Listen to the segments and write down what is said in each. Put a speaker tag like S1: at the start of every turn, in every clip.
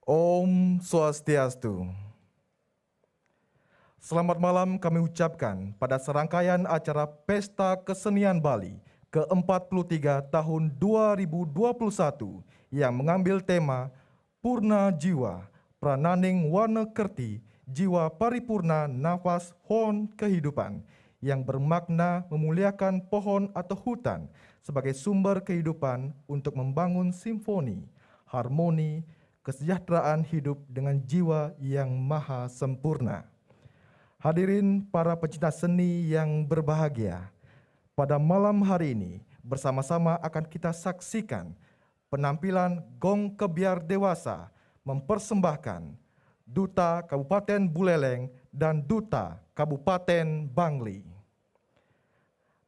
S1: Om Swastiastu. Selamat malam kami ucapkan pada serangkaian acara Pesta Kesenian Bali ke-43 tahun 2021 yang mengambil tema Purna Jiwa, Prananing Warna Kerti, Jiwa Paripurna Nafas Hon Kehidupan, yang bermakna memuliakan pohon atau hutan sebagai sumber kehidupan untuk membangun simfoni, harmoni, kesejahteraan hidup dengan jiwa yang maha sempurna. Hadirin para pecinta seni yang berbahagia, pada malam hari ini bersama-sama akan kita saksikan penampilan Gong Kebiar Dewasa mempersembahkan Duta Kabupaten Buleleng dan Duta Kabupaten Bangli.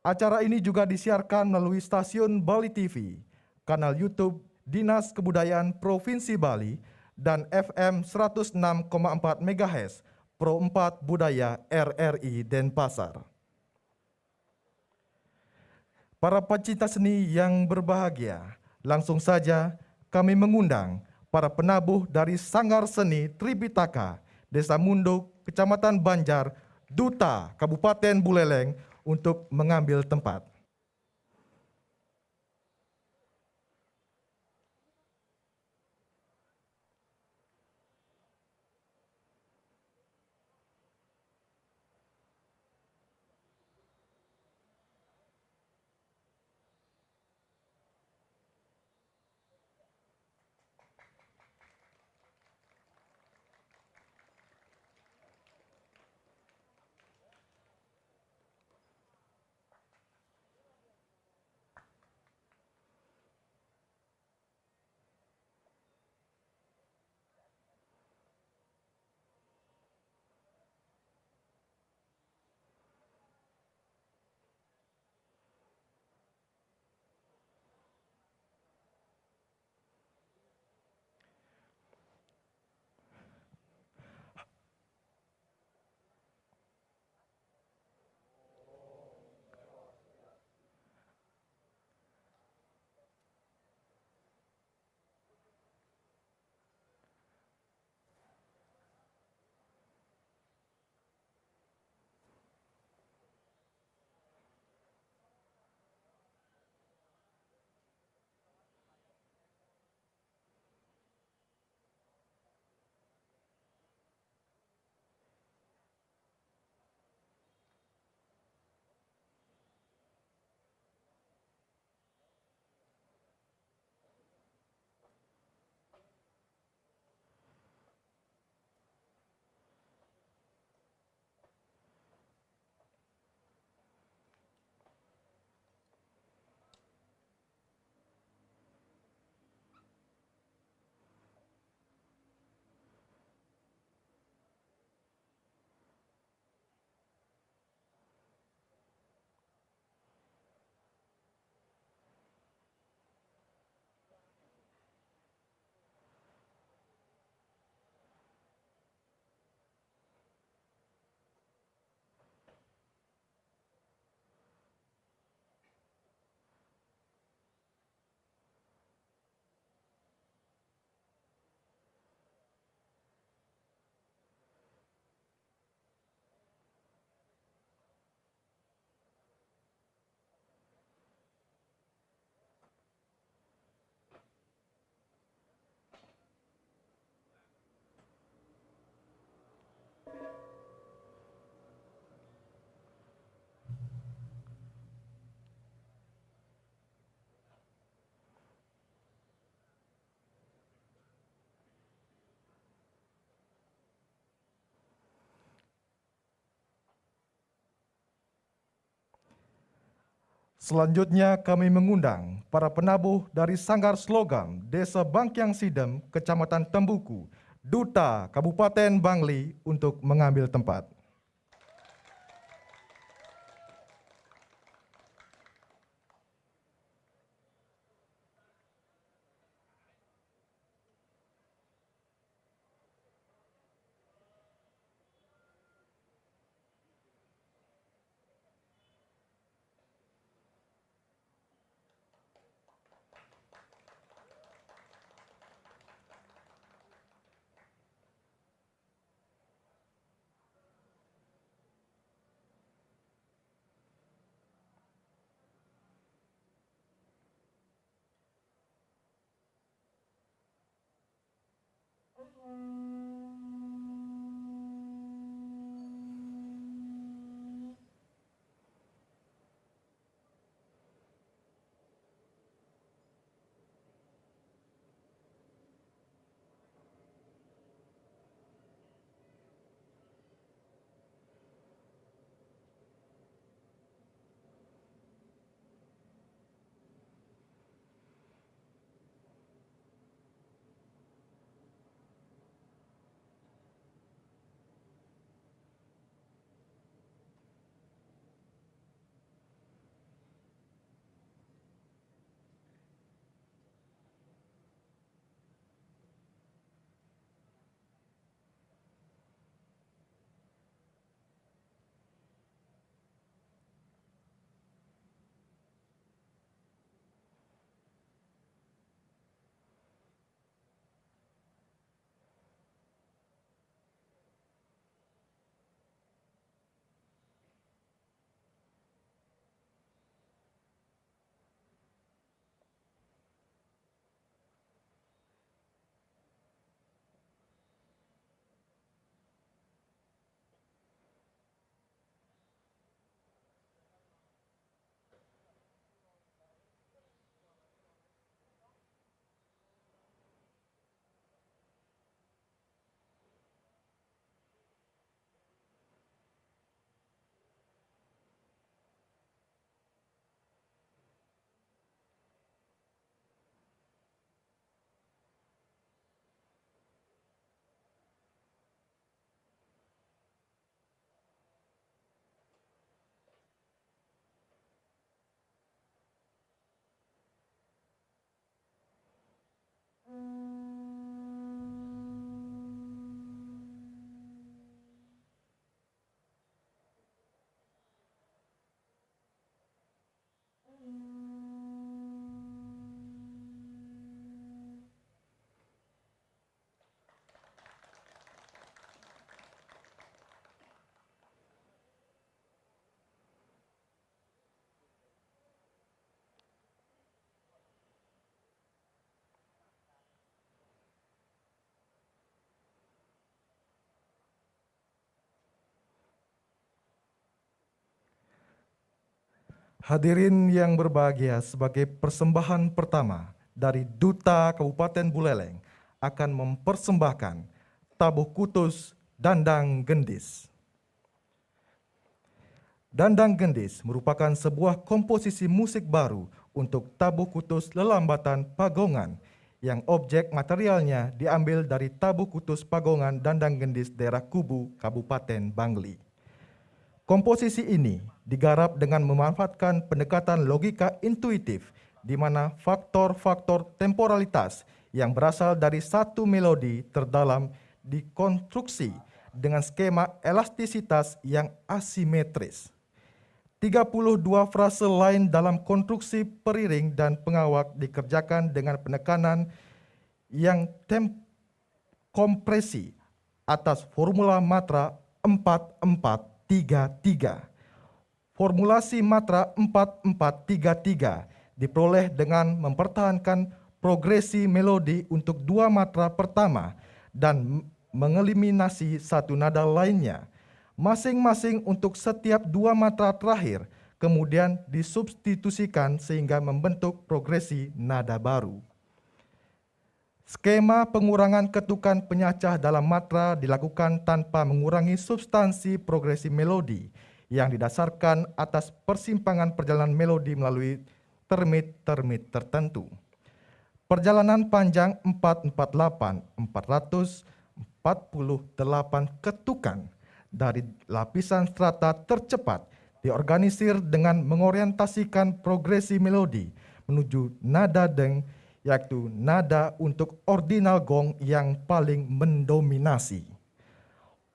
S1: Acara ini juga disiarkan melalui stasiun Bali TV, kanal YouTube Dinas Kebudayaan Provinsi Bali, dan FM 106,4 MHz Pro 4 Budaya RRI Denpasar. Para pecinta seni yang berbahagia, langsung saja kami mengundang para penabuh dari Sanggar Seni Tripitaka, Desa Munduk, Kecamatan Banjar, Duta Kabupaten Buleleng untuk mengambil tempat. Selanjutnya kami mengundang para penabuh dari Sanggar Slogam Desa Bangkyang Sidem, Kecamatan Tembuku, Duta Kabupaten Bangli untuk mengambil tempat. Hadirin yang berbahagia, sebagai persembahan pertama dari Duta Kabupaten Buleleng akan mempersembahkan Tabuh Kutus Dandang Gendis. Dandang Gendis merupakan sebuah komposisi musik baru untuk Tabuh Kutus Lelambatan Pagongan yang objek materialnya diambil dari Tabuh Kutus Pagongan Dandang Gendis daerah Kubu, Kabupaten Bangli. Komposisi ini digarap dengan memanfaatkan pendekatan logika intuitif di mana faktor-faktor temporalitas yang berasal dari satu melodi terdalam dikonstruksi dengan skema elastisitas yang asimetris. 32 frase lain dalam konstruksi periring dan pengawak dikerjakan dengan penekanan yang kompresi atas formula matra 4-4-3-3. Formulasi matra 4-4-3-3 diperoleh dengan mempertahankan progresi melodi untuk dua matra pertama dan mengeliminasi satu nada lainnya, masing-masing untuk setiap dua matra terakhir, kemudian disubstitusikan sehingga membentuk progresi nada baru. Skema pengurangan ketukan penyacah dalam matra dilakukan tanpa mengurangi substansi progresi melodi yang didasarkan atas persimpangan perjalanan melodi melalui termit-termit tertentu. Perjalanan panjang 448, 448 ketukan dari lapisan strata tercepat diorganisir dengan mengorientasikan progresi melodi menuju nada deng, yaitu nada untuk ordinal gong yang paling mendominasi.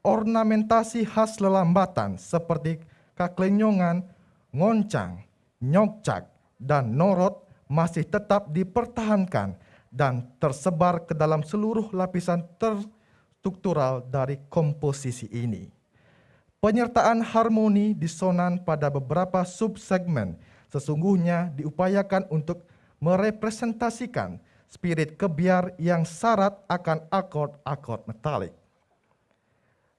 S1: Ornamentasi khas lelambatan seperti kaklenyongan, ngoncang, nyokcak, dan norot masih tetap dipertahankan dan tersebar ke dalam seluruh lapisan terstruktural dari komposisi ini. Penyertaan harmoni disonan pada beberapa subsegmen sesungguhnya diupayakan untuk merepresentasikan spirit kebiar yang syarat akan akord-akord metalik.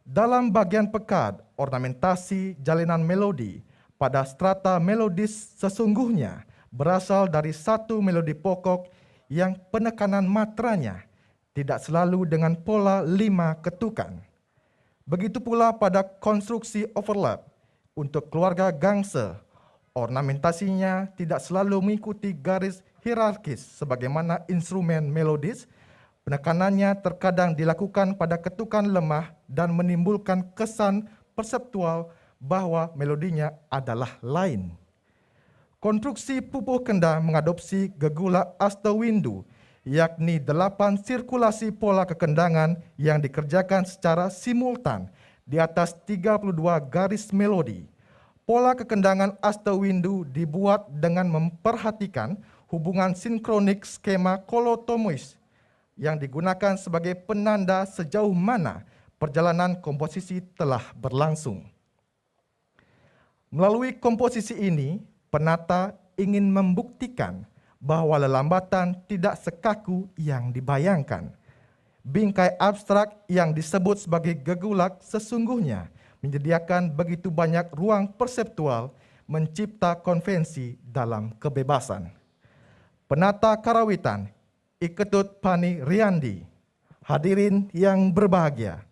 S1: Dalam bagian pekad, ornamentasi jalinan melodi pada strata melodis sesungguhnya berasal dari satu melodi pokok yang penekanan matranya tidak selalu dengan pola 5 ketukan. Begitu pula pada konstruksi overlap untuk keluarga gangsa, ornamentasinya tidak selalu mengikuti garis hierarkis sebagaimana instrumen melodis. Penekanannya terkadang dilakukan pada ketukan lemah dan menimbulkan kesan perseptual bahwa melodinya adalah lain. Konstruksi pupuh kenda mengadopsi gegula astawindu, yakni 8 sirkulasi pola kekendangan yang dikerjakan secara simultan di atas 32 garis melodi. Pola kekendangan astawindu dibuat dengan memperhatikan hubungan sinkronik skema kolotomis yang digunakan sebagai penanda sejauh mana perjalanan komposisi telah berlangsung. Melalui komposisi ini, penata ingin membuktikan bahwa lelambatan tidak sekaku yang dibayangkan. Bingkai abstrak yang disebut sebagai gegulak sesungguhnya menyediakan begitu banyak ruang perseptual mencipta konvensi dalam kebebasan. Penata karawitan Iketut Pani Riyandi, hadirin yang berbahagia,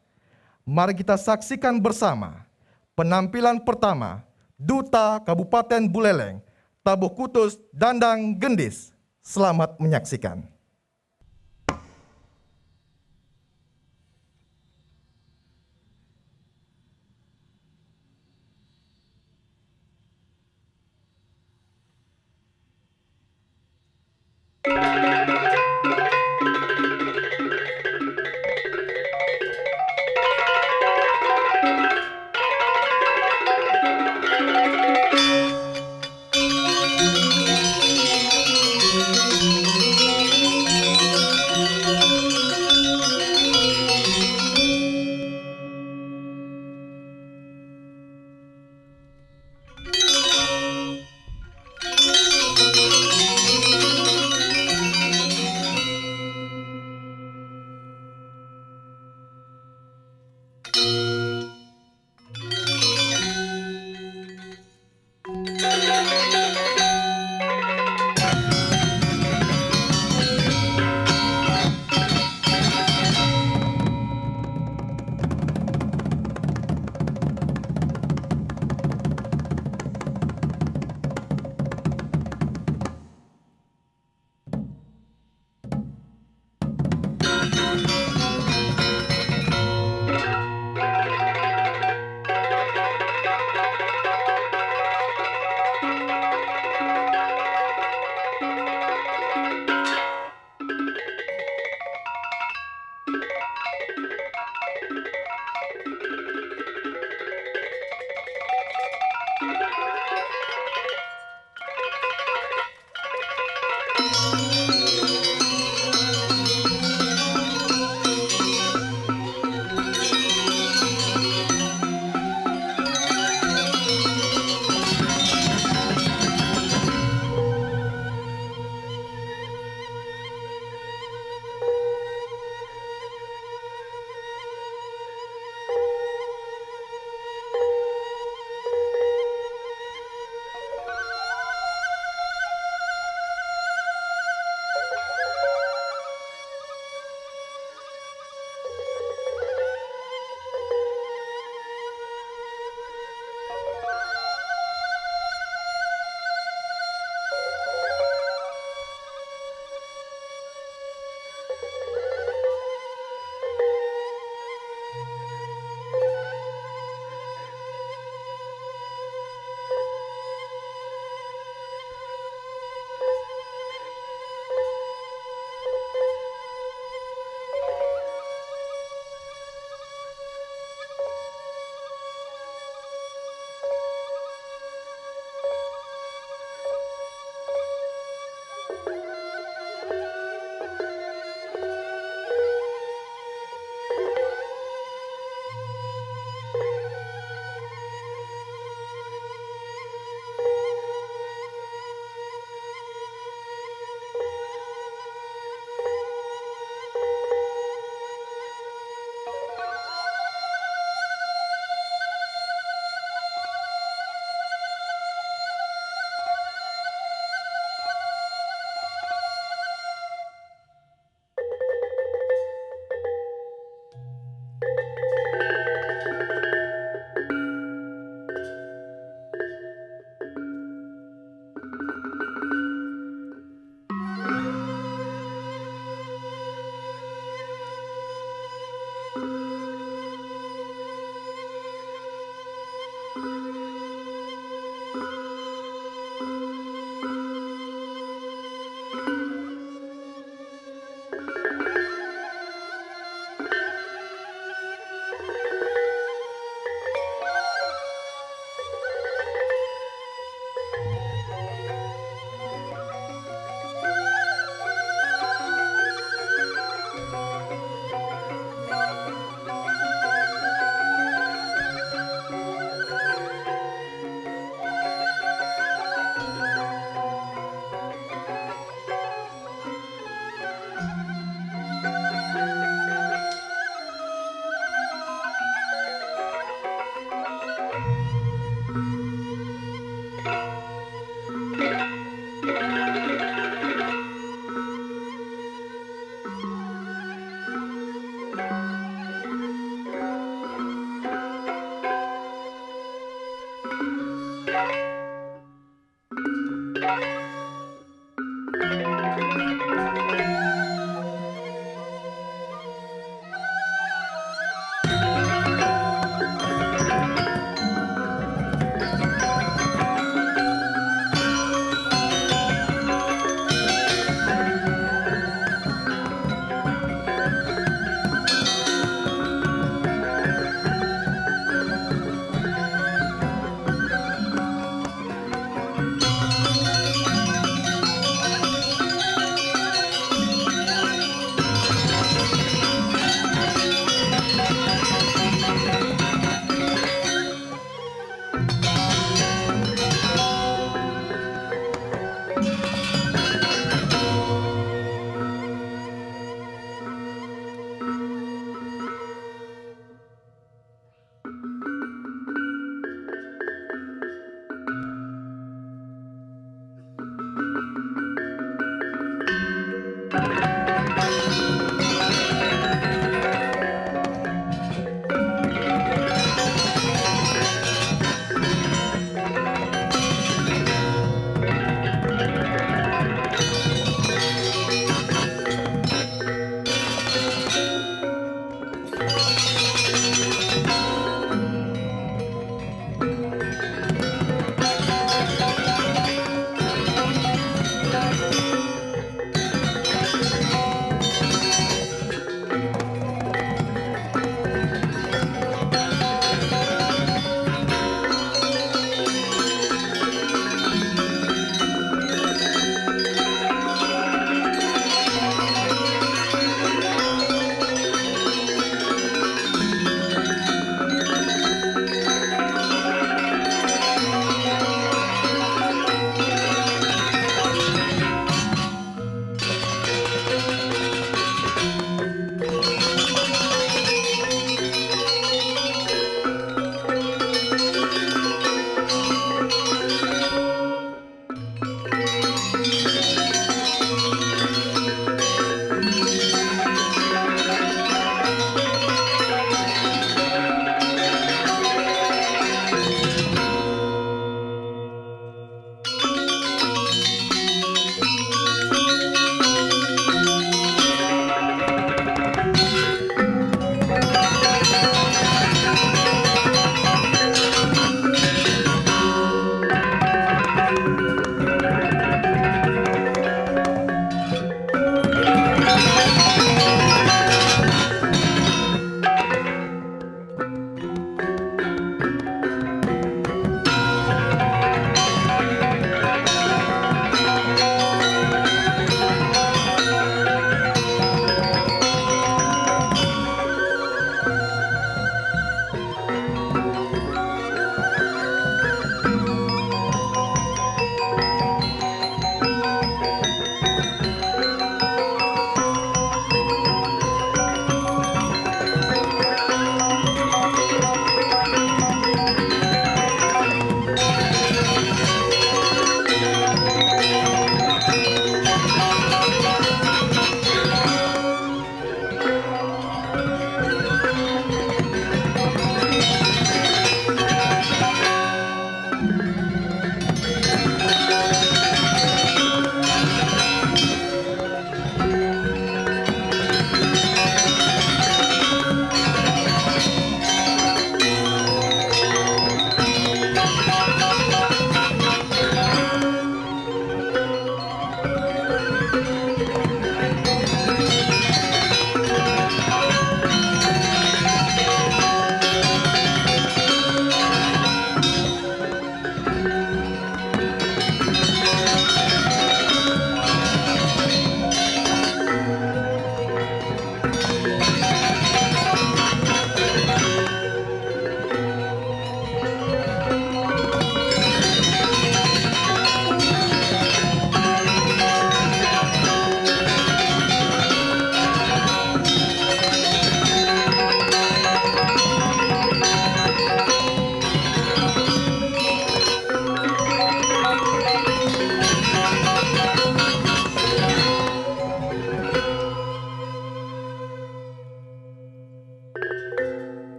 S1: mari kita saksikan bersama penampilan pertama Duta Kabupaten Buleleng, Tabuh Kutus Dandang Gendis. Selamat menyaksikan.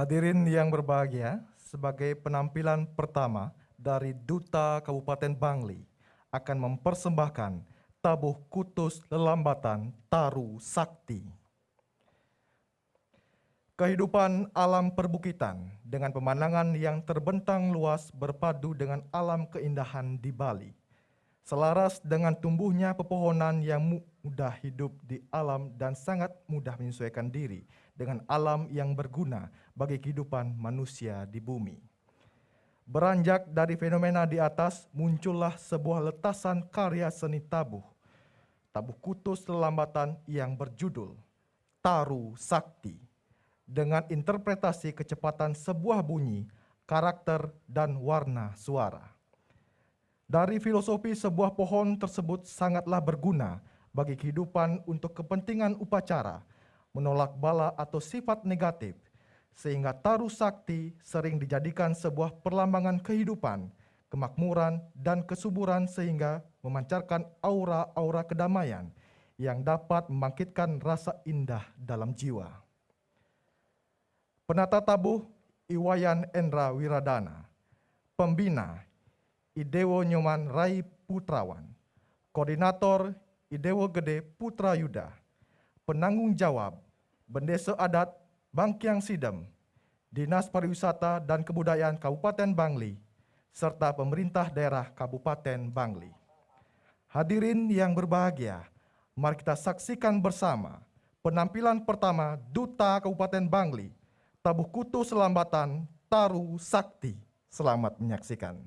S1: Hadirin yang berbahagia, sebagai penampilan pertama dari Duta Kabupaten Bangli akan mempersembahkan tabuh kutus lelambatan Taru Sakti. Kehidupan alam perbukitan dengan pemandangan yang terbentang luas berpadu dengan alam keindahan di Bali. Selaras dengan tumbuhnya pepohonan yang mudah hidup di alam dan sangat mudah menyesuaikan diri dengan alam yang berguna bagi kehidupan manusia di bumi. Beranjak dari fenomena di atas, muncullah sebuah letasan karya seni tabuh kutus lelambatan yang berjudul Taru Sakti, dengan interpretasi kecepatan sebuah bunyi, karakter, dan warna suara. Dari filosofi sebuah pohon tersebut sangatlah berguna bagi kehidupan untuk kepentingan upacara, menolak bala atau sifat negatif, sehingga Taru Sakti sering dijadikan sebuah perlambangan kehidupan, kemakmuran, dan kesuburan sehingga memancarkan aura-aura kedamaian yang dapat membangkitkan rasa indah dalam jiwa. Penata tabuh Iwayan Endra Wiradana, pembina Idewo Nyoman Rai Putrawan, koordinator Idewo Gede Putra Yuda, penanggung jawab Bendesa Adat Bangkyang Sidem, Dinas Pariwisata dan Kebudayaan Kabupaten Bangli, serta pemerintah daerah Kabupaten Bangli. Hadirin yang berbahagia, mari kita saksikan bersama penampilan pertama Duta Kabupaten Bangli, tabuh kutus lelambatan Taru Sakti. Selamat menyaksikan.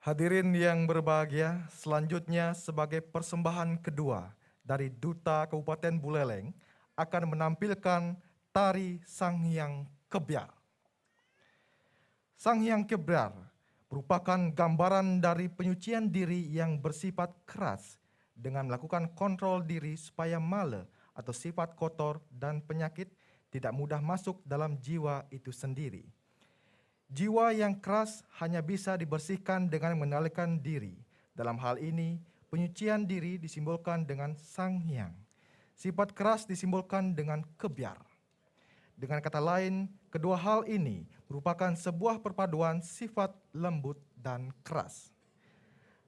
S1: Hadirin yang berbahagia, selanjutnya sebagai persembahan kedua dari Duta Kabupaten Buleleng akan menampilkan tari Sang Hyang Kebyar. Sang Hyang Kebyar merupakan gambaran dari penyucian diri yang bersifat keras dengan melakukan kontrol diri supaya mala atau sifat kotor dan penyakit tidak mudah masuk dalam jiwa itu sendiri. Jiwa yang keras hanya bisa dibersihkan dengan mengendalikan diri. Dalam hal ini, penyucian diri disimbolkan dengan Sang Hyang. Sifat keras disimbolkan dengan kebyar. Dengan kata lain, kedua hal ini merupakan sebuah perpaduan sifat lembut dan keras.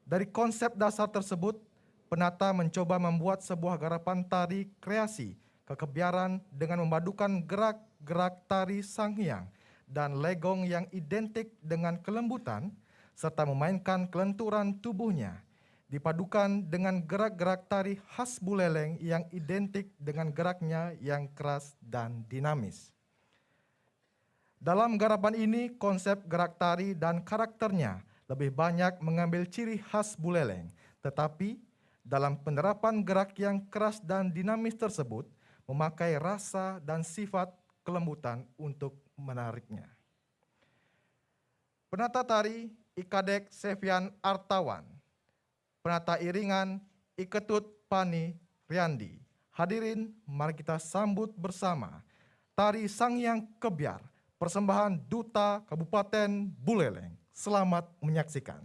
S1: Dari konsep dasar tersebut, penata mencoba membuat sebuah garapan tari kreasi kekebiaran dengan memadukan gerak-gerak tari Sang Hyang dan legong yang identik dengan kelembutan, serta memainkan kelenturan tubuhnya, dipadukan dengan gerak-gerak tari khas Buleleng yang identik dengan geraknya yang keras dan dinamis. Dalam garapan ini, konsep gerak tari dan karakternya lebih banyak mengambil ciri khas Buleleng, tetapi dalam penerapan gerak yang keras dan dinamis tersebut, memakai rasa dan sifat kelembutan untuk menariknya. Penata tari Ikadek Sevian Artawan, penata iringan Iketut Pani Riandi. Hadirin, mari kita sambut bersama tari Sang Hyang Kebyar, persembahan Duta Kabupaten Buleleng. Selamat menyaksikan.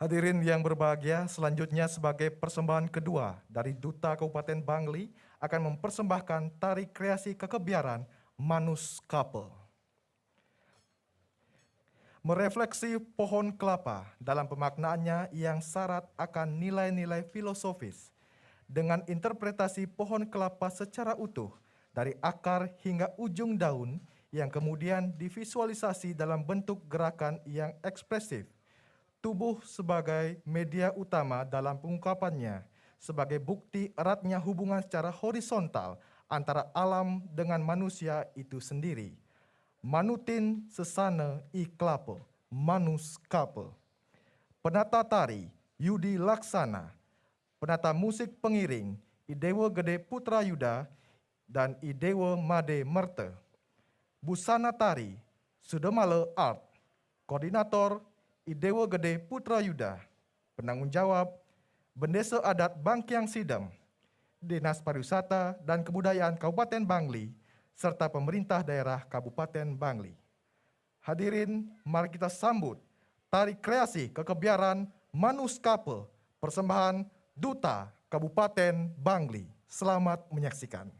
S1: Hadirin yang berbahagia, selanjutnya sebagai persembahan kedua dari Duta Kabupaten Bangli akan mempersembahkan tari kreasi kekebiaran Manus Kapel. Merefleksi pohon kelapa dalam pemaknaannya yang syarat akan nilai-nilai filosofis dengan interpretasi pohon kelapa secara utuh dari akar hingga ujung daun yang kemudian divisualisasi dalam bentuk gerakan yang ekspresif. Tubuh sebagai media utama dalam pengungkapannya, sebagai bukti eratnya hubungan secara horizontal antara alam dengan manusia itu sendiri. Manutin sesana i klape, manus kape. Penata tari Yudi Laksana, penata musik pengiring Idewa Gede Putra Yuda dan Idewa Made Merte. Busana tari Sudemale Art, koordinator Idewa Gede Putra Yuda, penanggung jawab Bendesa Adat Bangkiang Sidem, Dinas Pariwisata dan Kebudayaan Kabupaten Bangli, serta pemerintah daerah Kabupaten Bangli. Hadirin, mari kita sambut tari kreasi kekebiaran Manus Kapel, persembahan Duta Kabupaten Bangli. Selamat menyaksikan.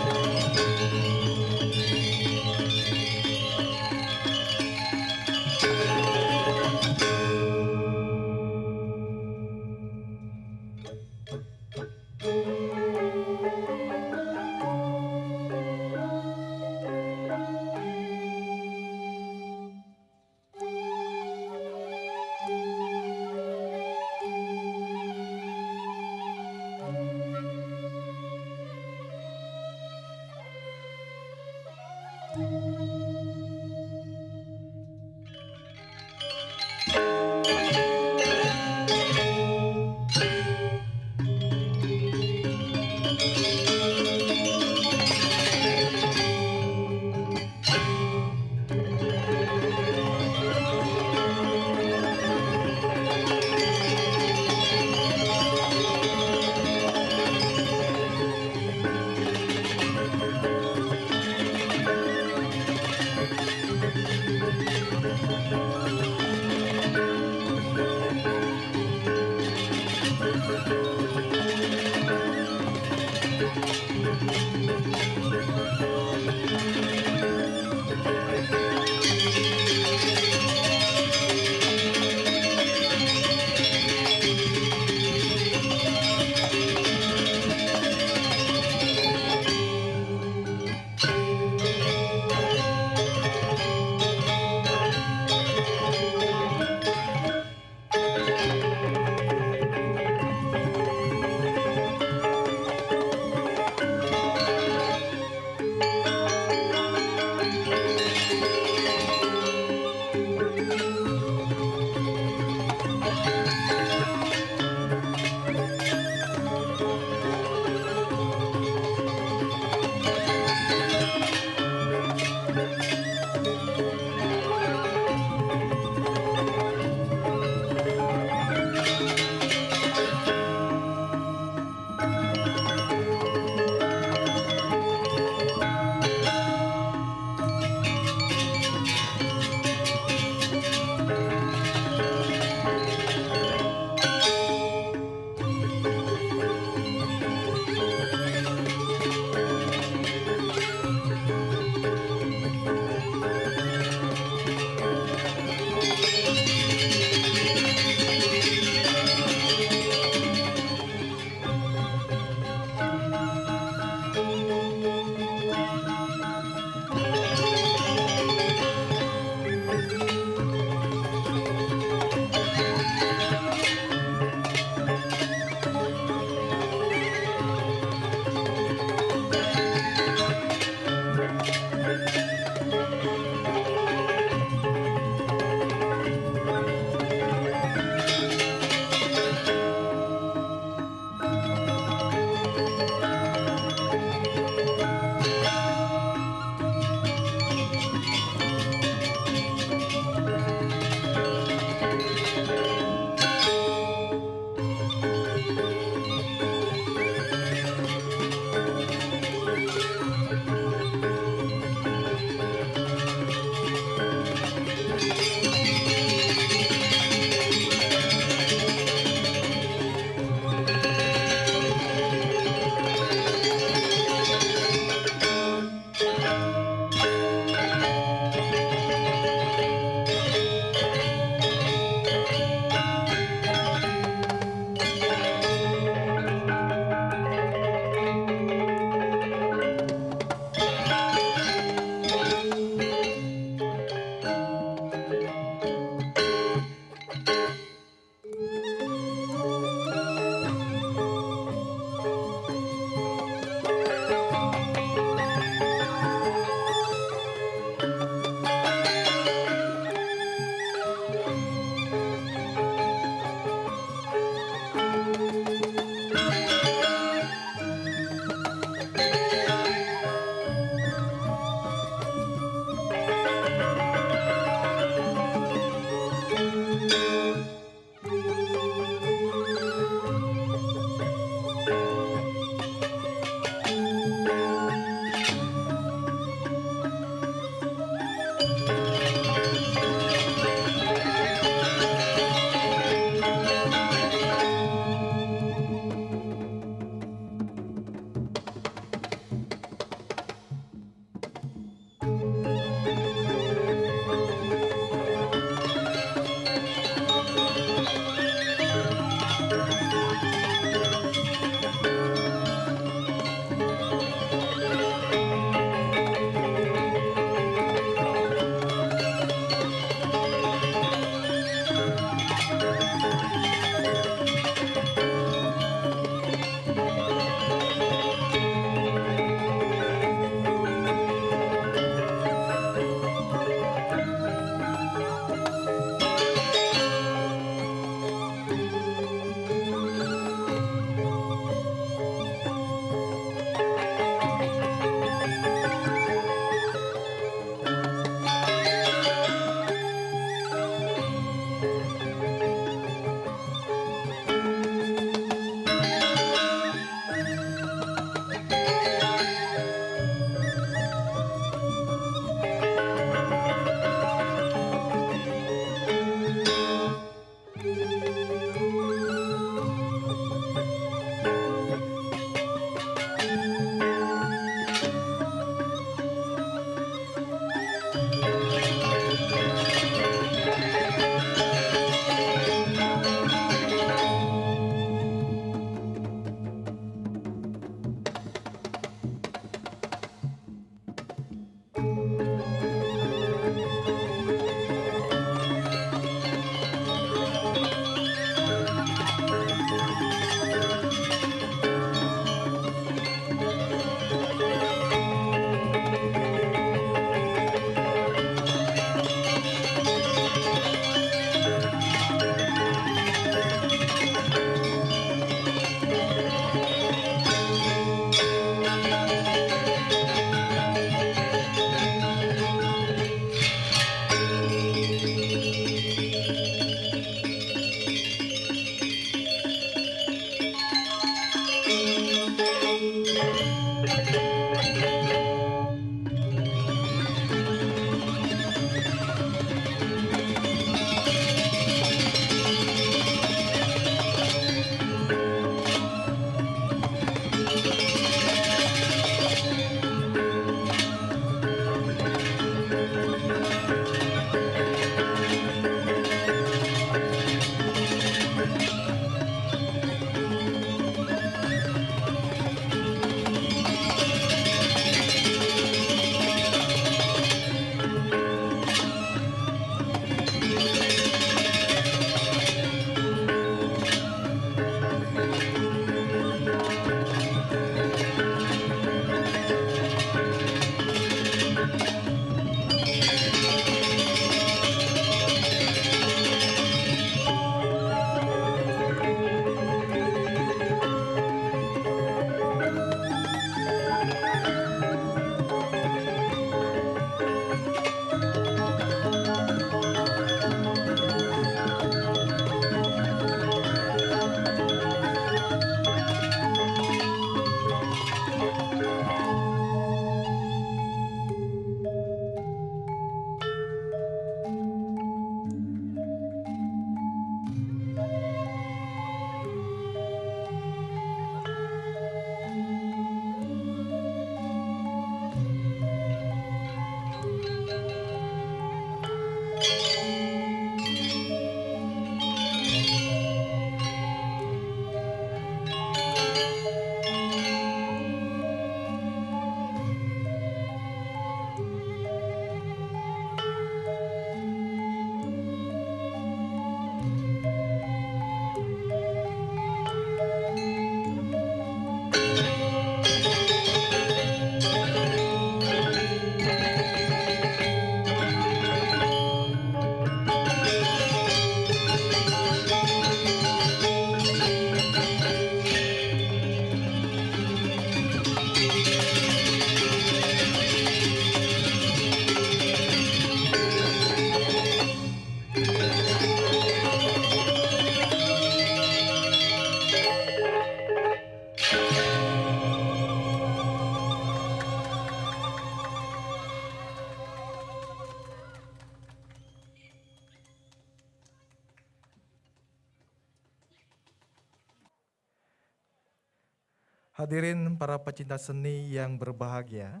S1: Hadirin para pecinta seni yang berbahagia,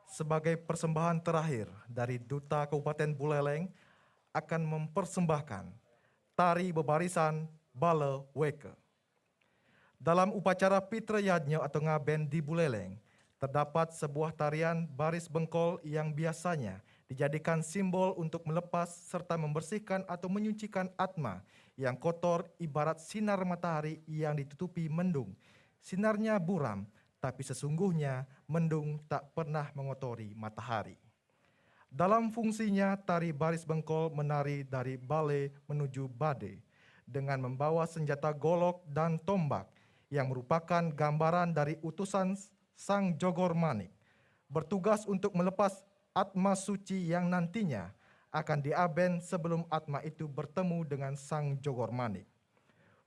S1: sebagai persembahan terakhir dari Duta Kabupaten Buleleng akan mempersembahkan tari bebarisan Bale Weke. Dalam upacara Pitra Yadnya atau ngaben di Buleleng, terdapat sebuah tarian baris bengkol yang biasanya dijadikan simbol untuk melepas serta membersihkan atau menyucikan atma yang kotor ibarat sinar matahari yang ditutupi mendung. Sinarnya buram, tapi sesungguhnya mendung tak pernah mengotori matahari. Dalam fungsinya, tari baris bengkol menari dari Bale menuju Bade dengan membawa senjata golok dan tombak yang merupakan gambaran dari utusan Sang Jogor Manik, bertugas untuk melepas atma suci yang nantinya akan diaben sebelum atma itu bertemu dengan Sang Jogor Manik.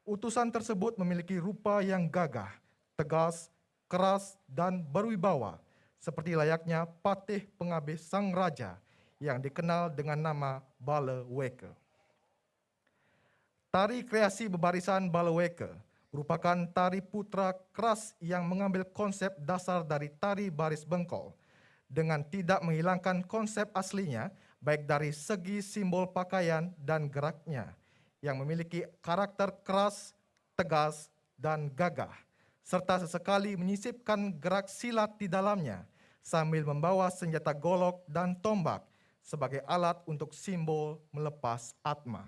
S1: Utusan tersebut memiliki rupa yang gagah, tegas, keras, dan berwibawa, seperti layaknya patih pengabih sang raja yang dikenal dengan nama Bale Weke. Tari kreasi bebarisan Bale Weke merupakan tari putra keras yang mengambil konsep dasar dari tari baris bengkol dengan tidak menghilangkan konsep aslinya baik dari segi simbol pakaian dan geraknya yang memiliki karakter keras, tegas, dan gagah, serta sesekali menyisipkan gerak silat di dalamnya sambil membawa senjata golok dan tombak sebagai alat untuk simbol melepas atma.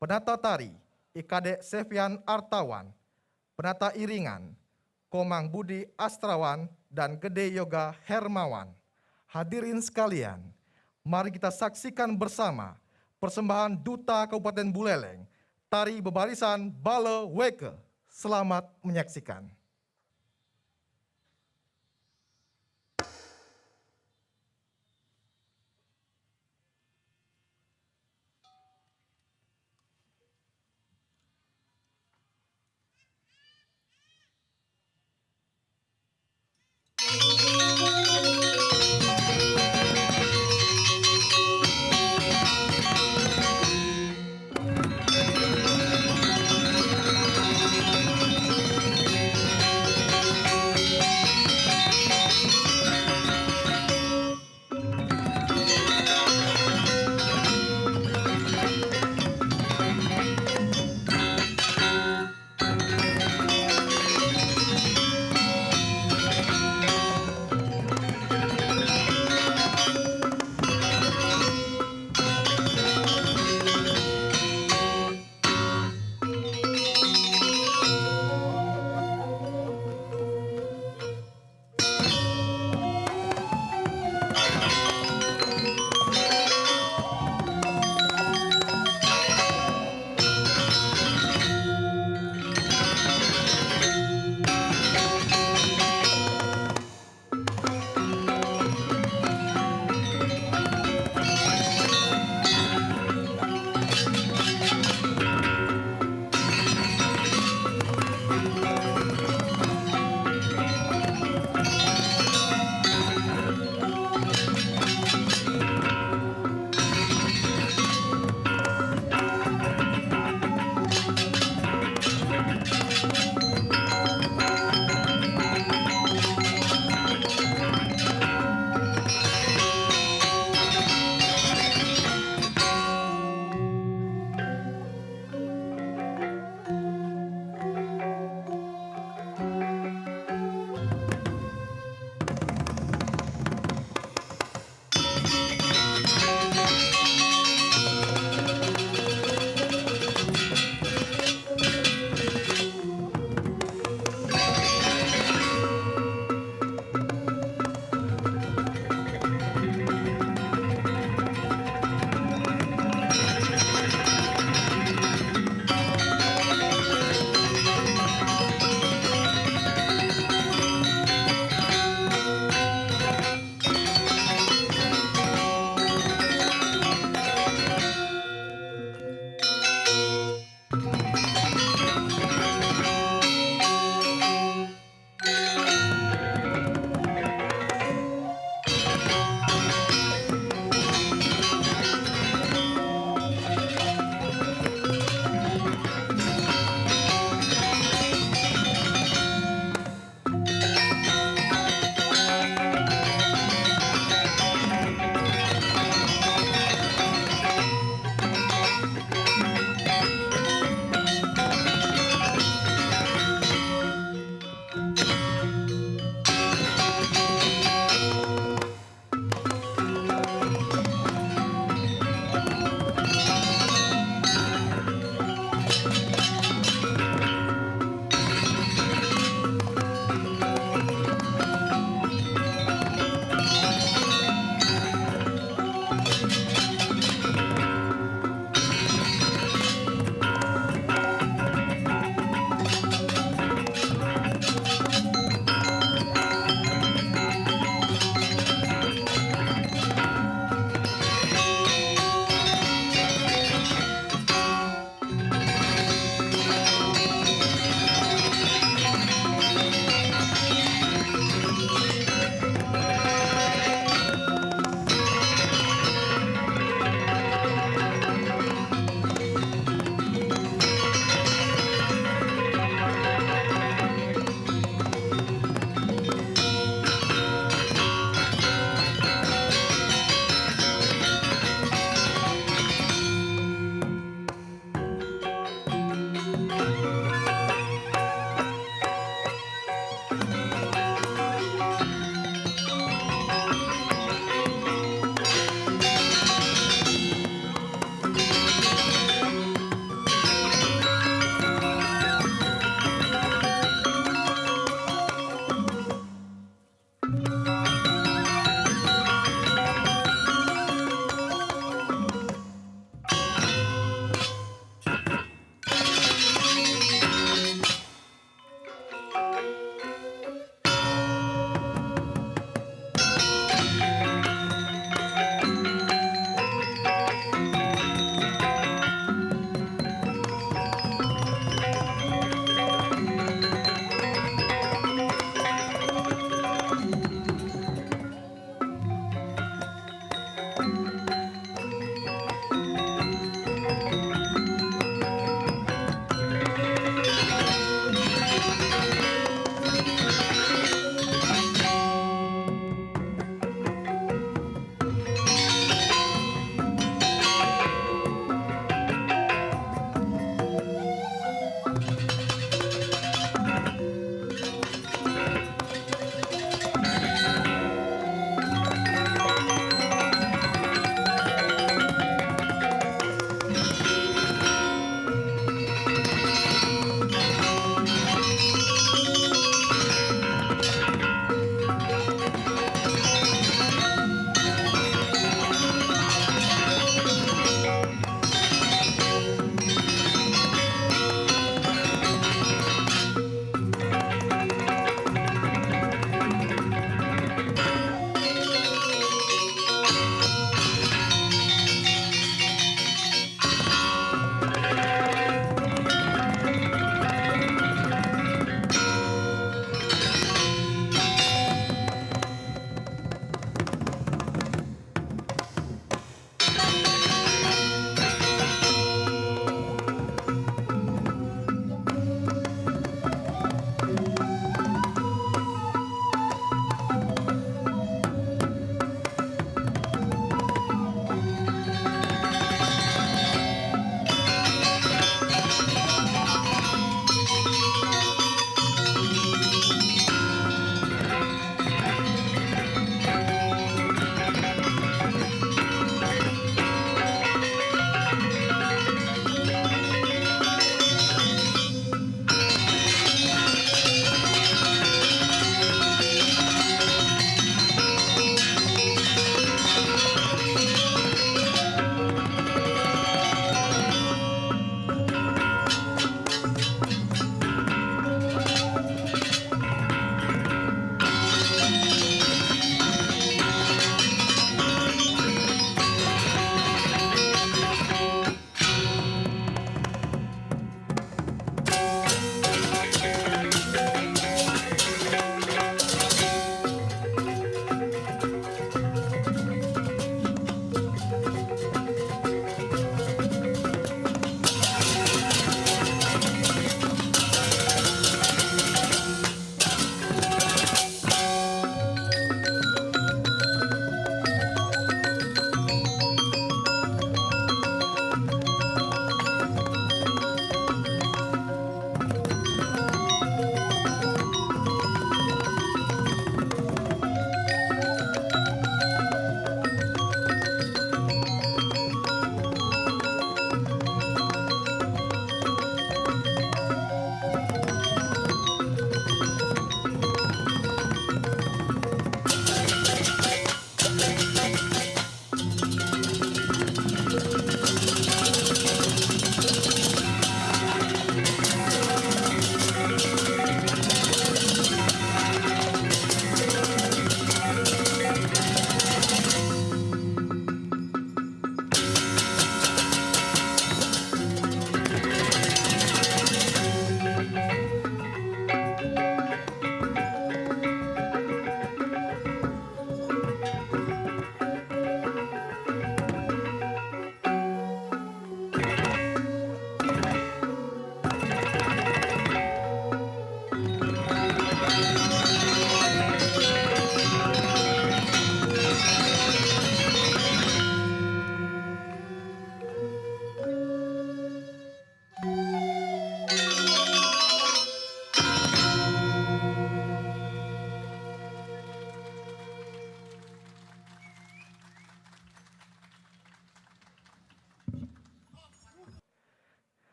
S1: Penata tari Ikade Sevian Artawan, penata iringan Komang Budi Astrawan dan Gede Yoga Hermawan. Hadirin sekalian, mari kita saksikan bersama persembahan Duta Kabupaten Buleleng, tari bebarisan Bale Weke. Selamat menyaksikan.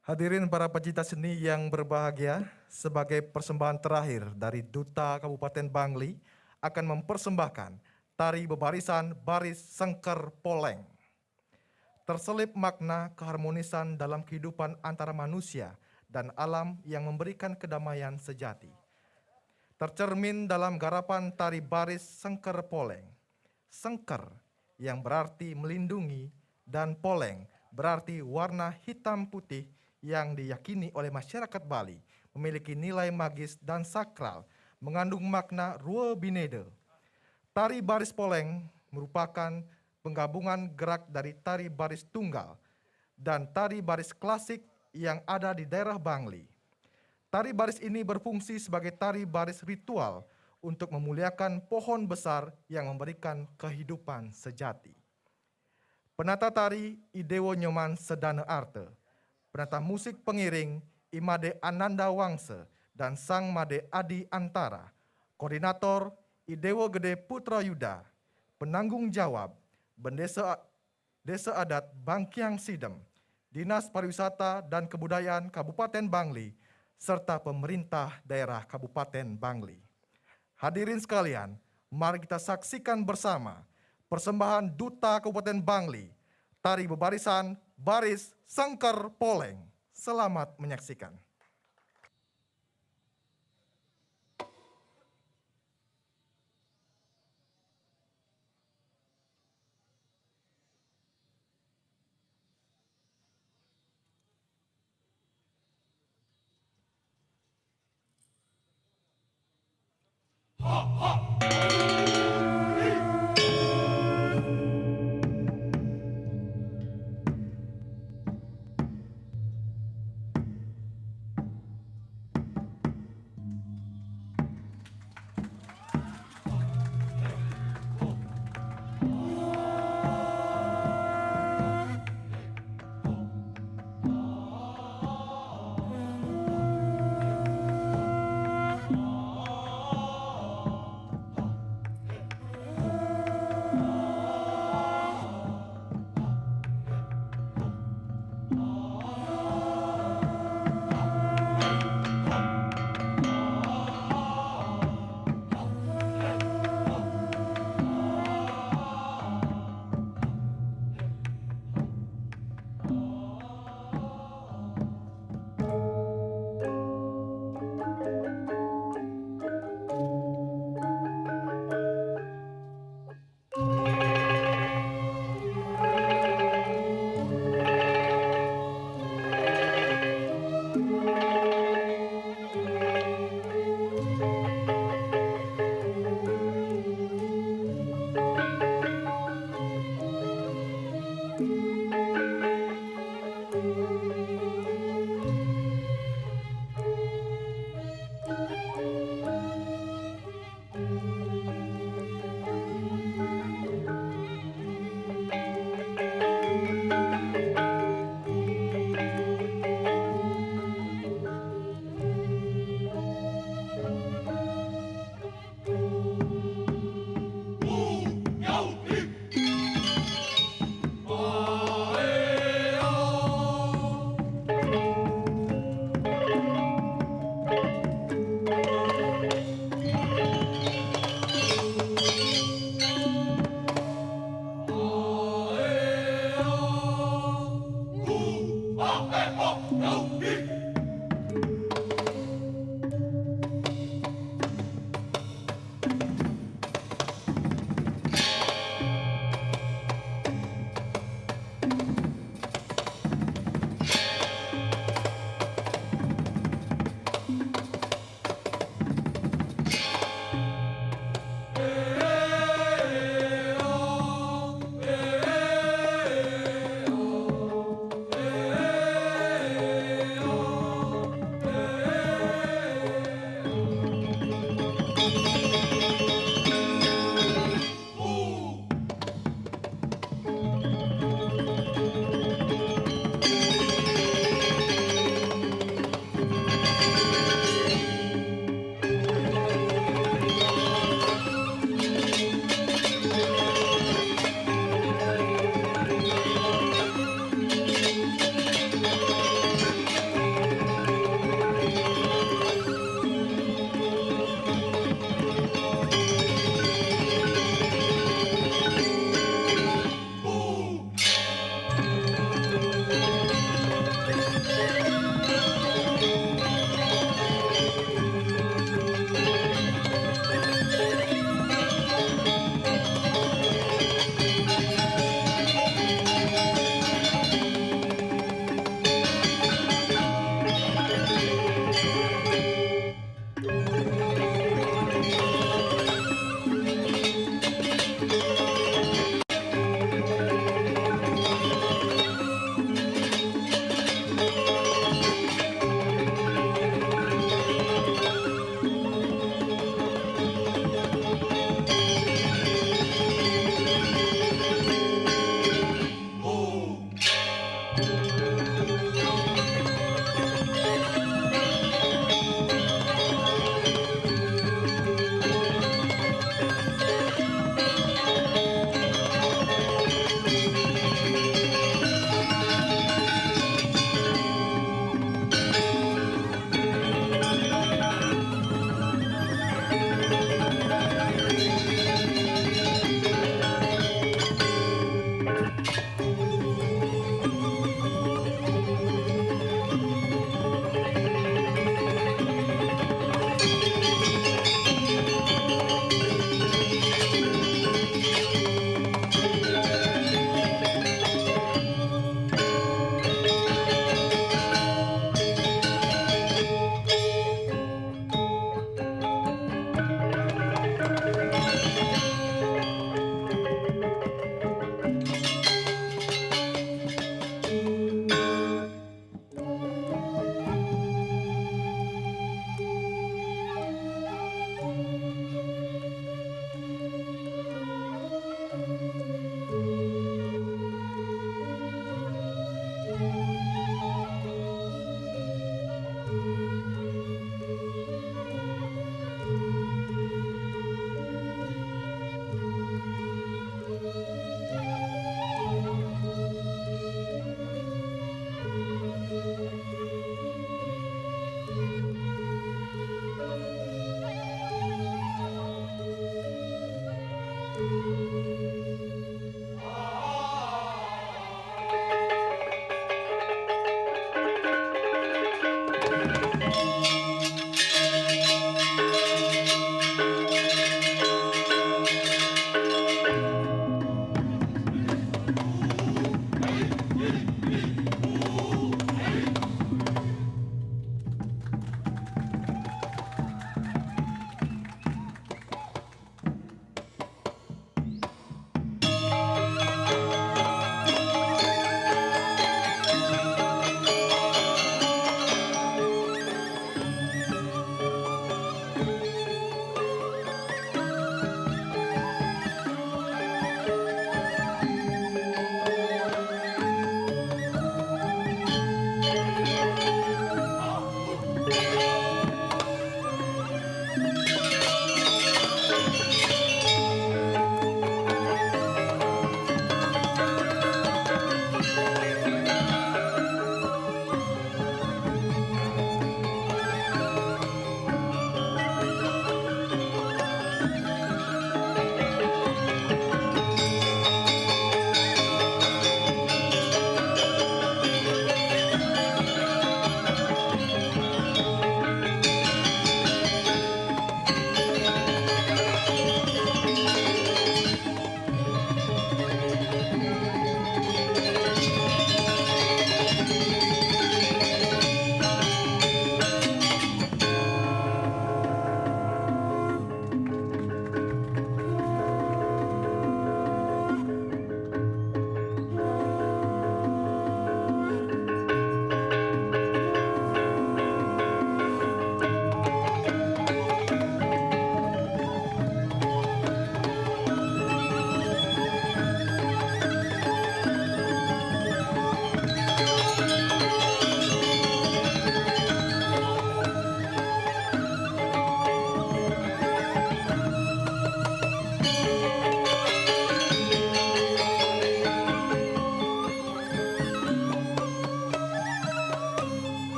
S1: Hadirin para pecinta seni yang berbahagia, sebagai persembahan terakhir dari Duta Kabupaten Bangli akan mempersembahkan tari bebarisan baris Sengker Poleng. Terselip makna keharmonisan dalam kehidupan antara manusia dan alam yang memberikan kedamaian sejati. Tercermin dalam garapan tari baris Sengker Poleng. Sengker yang berarti melindungi dan poleng berarti warna hitam putih yang diyakini oleh masyarakat Bali memiliki nilai magis dan sakral, mengandung makna Rua Binede. Tari baris poleng merupakan penggabungan gerak dari tari baris tunggal dan tari baris klasik yang ada di daerah Bangli. Tari baris ini berfungsi sebagai tari baris ritual untuk memuliakan pohon besar yang memberikan kehidupan sejati. Penata tari Idewo Nyoman Sedana Arte, penata musik pengiring Imade Ananda Wangse dan Sang Made Adi Antara, koordinator Idewo Gede Putra Yuda, penanggung jawab Desa Adat Bangkiang Sidem, Dinas Pariwisata dan Kebudayaan Kabupaten Bangli, serta pemerintah daerah Kabupaten Bangli. Hadirin sekalian, mari kita saksikan bersama persembahan Duta Kabupaten Bangli, tari bebarisan baris Sengker Poleng. Selamat menyaksikan.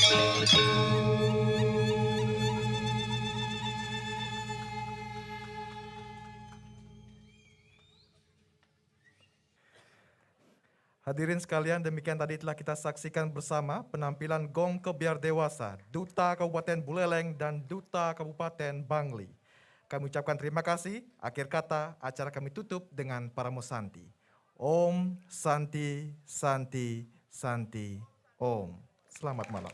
S1: Hadirin sekalian, demikian tadi telah kita saksikan bersama penampilan Gong Kebiar Dewasa, Duta Kabupaten Buleleng dan Duta Kabupaten Bangli. Kami ucapkan terima kasih. Akhir kata, acara kami tutup dengan Paramo Santi. Om Santi, Santi, Santi, Om. Selamat malam.